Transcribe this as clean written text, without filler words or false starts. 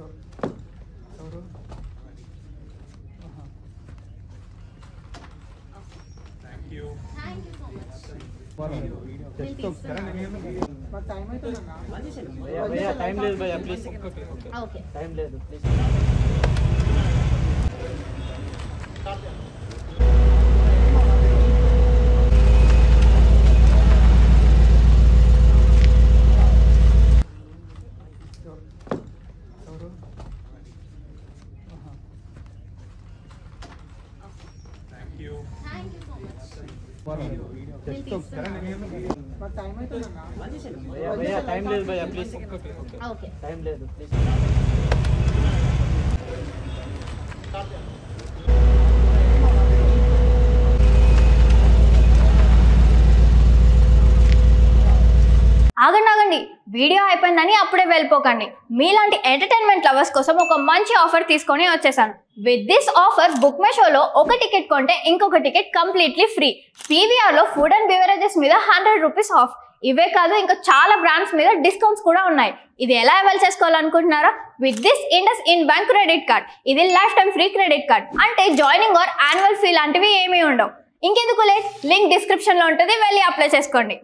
ఎవరు? Thank you so much. Time లేదు భయ్యా ప్లీజ్ Okay. టైం లేదు ప్లీజ్ ఎవరు? Thank you time so much. లేదు భయ్యా ప్లీజ్ Okay. టైం లేదు ప్లీజ్ ఆగండి వీడియో అయిపోయిందని అప్పుడే వెళ్ళిపోకండి. మీలాంటి ఎంటర్టైన్మెంట్ లవర్స్ కోసం ఒక మంచి ఆఫర్ తీసుకొని వచ్చేసాను. With this offer book my షోలో ఒక టికెట్ కొంటే ఇంకొక టికెట్ కంప్లీట్లీ ఫ్రీ. పీవీఆర్లో ఫుడ్ అండ్ బెవరేజెస్ మీద 100 రూపీస్ ఆఫ్. ఇవే కాదు ఇంకా చాలా బ్రాండ్స్ మీద డిస్కౌంట్స్ కూడా ఉన్నాయి. ఇది ఎలా అవైల్ చేసుకోవాలనుకుంటున్నారా? With this IndusInd bank credit card. ఇది life time free credit card. అంటే జాయినింగ్ ఆర్ యాన్యువల్ ఫీ లాంటివి ఏమీ ఉండవు. ఇంకెందుకు లేట్, లింక్ డిస్క్రిప్షన్లో ఉంటుంది, వెళ్ళి అప్లై చేసుకోండి.